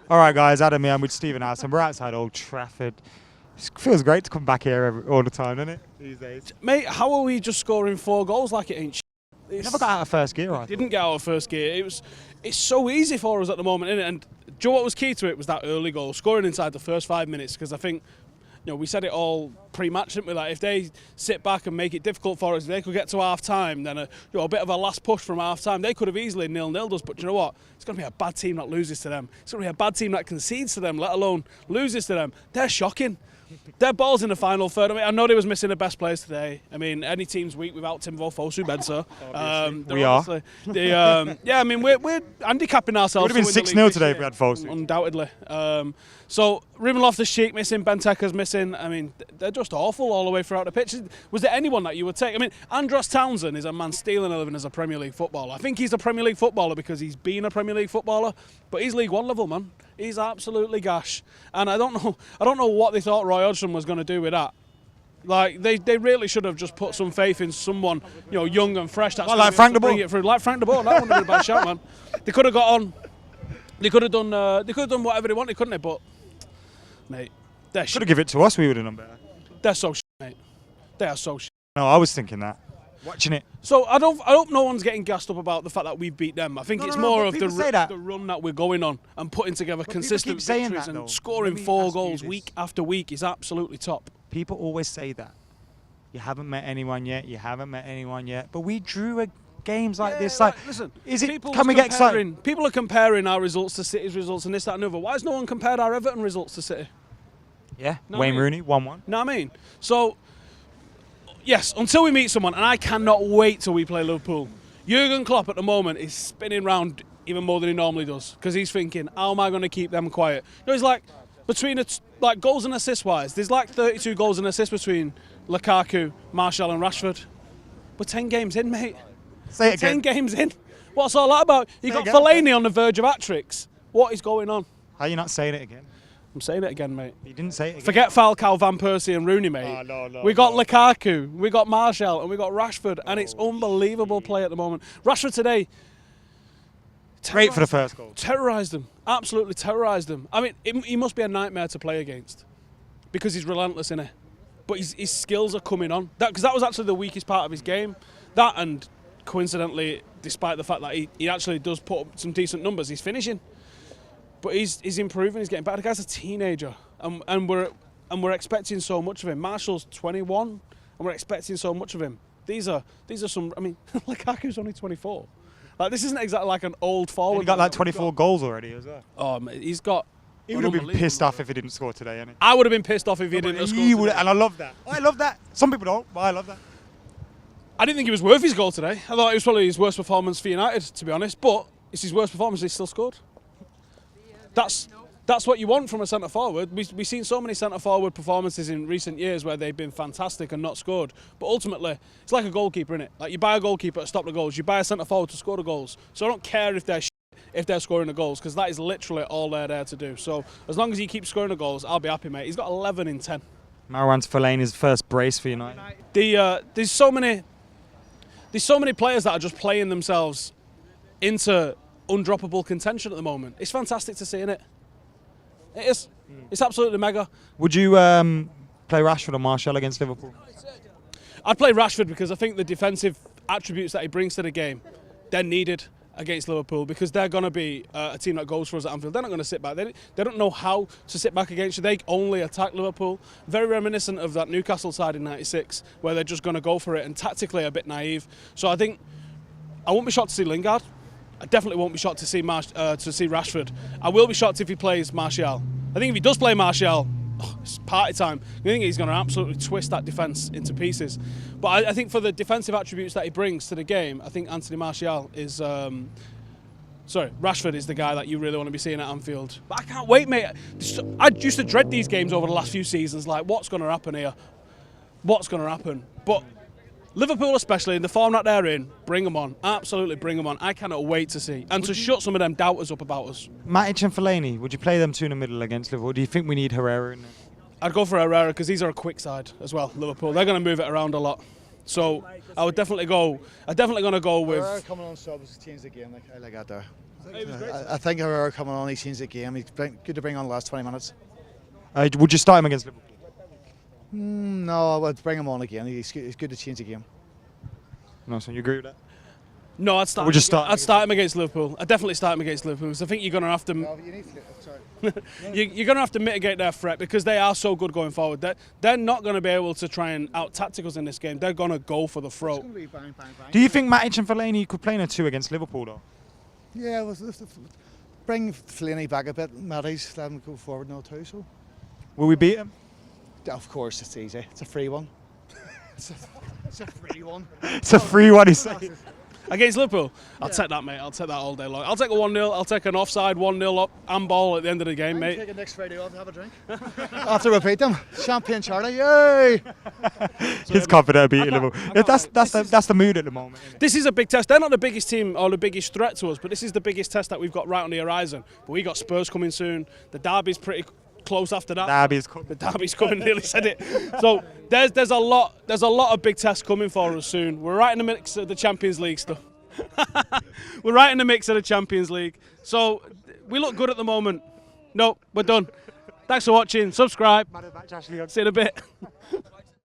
All right, guys, Adam here. I'm with Stephen Howson. We're outside Old Trafford. It feels great to come back here all the time, doesn't it? These days. Mate, how are we just scoring 4 goals like it ain't We never got out of first gear, right? Didn't get out of first gear. It's so easy for us at the moment, isn't it? And do you know what was key to it was that early goal, scoring inside the first 5 minutes, because I think, we said it all pre-match, didn't we? Like, if they sit back and make it difficult for us, if they could get to half-time, then a bit of a last push from half-time, they could have easily 0-0'd us. But you know what? It's going to be a bad team that loses to them. It's going to be a bad team that concedes to them, let alone loses to them. They're shocking. Their ball's in the final third. I mean, I know they was missing the best players today. I mean, any team's weak without Tim Fosu Benser. We are. Yeah, I mean, we're handicapping ourselves. It would have been 6-0 today if we had Fosu. Undoubtedly. So, Ruben Loftus-Cheek missing, Benteke's missing. I mean, they're just awful all the way throughout the pitch. Was there anyone that you would take? I mean, Andros Townsend is a man stealing a living as a Premier League footballer. I think he's a Premier League footballer because he's been a Premier League footballer, but he's League One level, man. He's absolutely gash. And I don't know what they thought Roy Hodgson was going to do with that. Like, they really should have just put some faith in someone, young and fresh. That's like Frank de Boer. Like Frank de Boer. That wouldn't have been a bad shout, man. They could have got on. They could have done whatever they wanted, couldn't they? But, mate, they're shit. Should have given it to us. We would have done better. They're so shit, mate. They are so shit. No, I was thinking that. Watching it. So I hope no one's getting gassed up about the fact that we beat them. I think it's more of the run that we're going on and putting together consistent victories and scoring 4 goals week after week is absolutely top. People always say that. You haven't met anyone yet. You haven't met anyone yet. But we drew games like this. Like, listen, can we get excited? People are comparing our results to City's results and this, that, and the other. Why has no one compared our Everton results to City? Yeah, Wayne Rooney, 1-1. Know what I mean? So, yes, until we meet someone, and I cannot wait till we play Liverpool. Jurgen Klopp at the moment is spinning round even more than he normally does because he's thinking, how am I going to keep them quiet? He's like, between goals and assists wise, there's like 32 goals and assists between Lukaku, Martial and Rashford. We're 10 games in, mate. Say it again. 10 games in. What's all that about? You got Fellaini on the verge of hat-tricks. What is going on? How are you not saying it again? I'm saying it again, mate. You didn't say it again. Forget Falcao, Van Persie and Rooney, mate. No, we got Lukaku, we got Martial and we got Rashford, and it's unbelievable play at the moment. Rashford today, great for the first goal. Terrorised them. Absolutely terrorised them. I mean, he must be a nightmare to play against because he's relentless, innit? But his skills are coming on. Because that was actually the weakest part of his game. That, and coincidentally, despite the fact that he actually does put up some decent numbers, he's finishing. But he's improving, he's getting better. The guy's a teenager, and we're expecting so much of him. Marshall's 21, and we're expecting so much of him. These are some. I mean, Lukaku's only 24. Like, this isn't exactly like an old forward. He got like 24 goals already as well. Oh, mate, he's got. He would have been pissed off if he didn't score today, innit? I would have been pissed off if he didn't score today. And I love that. I love that. Some people don't, but I love that. I didn't think he was worth his goal today. I thought it was probably his worst performance for United, to be honest. But it's his worst performance. He still scored. That's what you want from a centre forward. We've seen so many centre forward performances in recent years where they've been fantastic and not scored. But ultimately, it's like a goalkeeper, innit? Like, you buy a goalkeeper to stop the goals, you buy a centre forward to score the goals. So I don't care if they're scoring the goals, because that is literally all they're there to do. So as long as he keeps scoring the goals, I'll be happy, mate. He's got 11 in 10. Marouane Fellaini's first brace for United. There's so many players that are just playing themselves into undroppable contention at the moment. It's fantastic to see, innit? It is. It's absolutely mega. Would you play Rashford or Martial against Liverpool? I'd play Rashford because I think the defensive attributes that he brings to the game, they're needed against Liverpool, because they're going to be a team that goes for us at Anfield. They're not going to sit back. They don't know how to sit back against you. They only attack Liverpool. Very reminiscent of that Newcastle side in '96, where they're just going to go for it, and tactically a bit naive. So I think I won't be shocked to see Lingard. I definitely won't be shocked to see Rashford. I will be shocked if he plays Martial. I think if he does play Martial, it's party time. I think he's going to absolutely twist that defence into pieces. But I think for the defensive attributes that he brings to the game, I think Anthony Martial is... Rashford is the guy that you really want to be seeing at Anfield. But I can't wait, mate. I used to dread these games over the last few seasons. Like, what's going to happen here? What's going to happen? But Liverpool especially, in the form that they're in, bring them on. Absolutely bring them on. I cannot wait to see. And to shut some of them doubters up about us. Matic and Fellaini, would you play them two in the middle against Liverpool? Do you think we need Herrera in there? I'd go for Herrera, because these are a quick side as well, Liverpool. They're going to move it around a lot. So I would definitely go. I'm definitely going to go with. Herrera coming on sub has changed the game. I like that there. It was great. I think Herrera coming on, he changed the game. He's good to bring on the last 20 minutes. Would you start him against Liverpool? No, I would bring him on again. He's good to change the game. No, so you agree with that? No, I'd start. Would you start? I'd start him against Liverpool. I'd definitely start him against Liverpool because I think you're going to have to. No, you need to. Sorry. You're going to have to mitigate their threat because they are so good going forward. They're not going to be able to try and out-tactic us in this game. They're going to go for the throat. It's going to be bang, bang, bang. Do you think Matic and Fellaini could play in a 2 against Liverpool though? Yeah, bring Fellaini back a bit. Maddie's let him go forward now too. So, Will we beat him? of course, it's easy. It's a free one. it's a free one. It's a free one, he's saying. Against Liverpool, I'll take that, mate. I'll take that all day long. I'll take a 1-0. I'll take an offside 1-0 up and ball at the end of the game, mate. Take it next Friday off to have a drink. After we beat them, champagne Charlie, yay! He's confident of beating Liverpool. That's the mood at the moment. Isn't it? This is a big test. They're not the biggest team or the biggest threat to us, but this is the biggest test that we've got right on the horizon. But we got Spurs coming soon. The derby's pretty close after that. Derby's coming. The derby's coming. Nearly said it. So there's a lot of big tests coming for us soon. We're right in the mix of the Champions League stuff. We're right in the mix of the Champions League. So we look good at the moment. No, we're done. Thanks for watching. Subscribe. See you in a bit.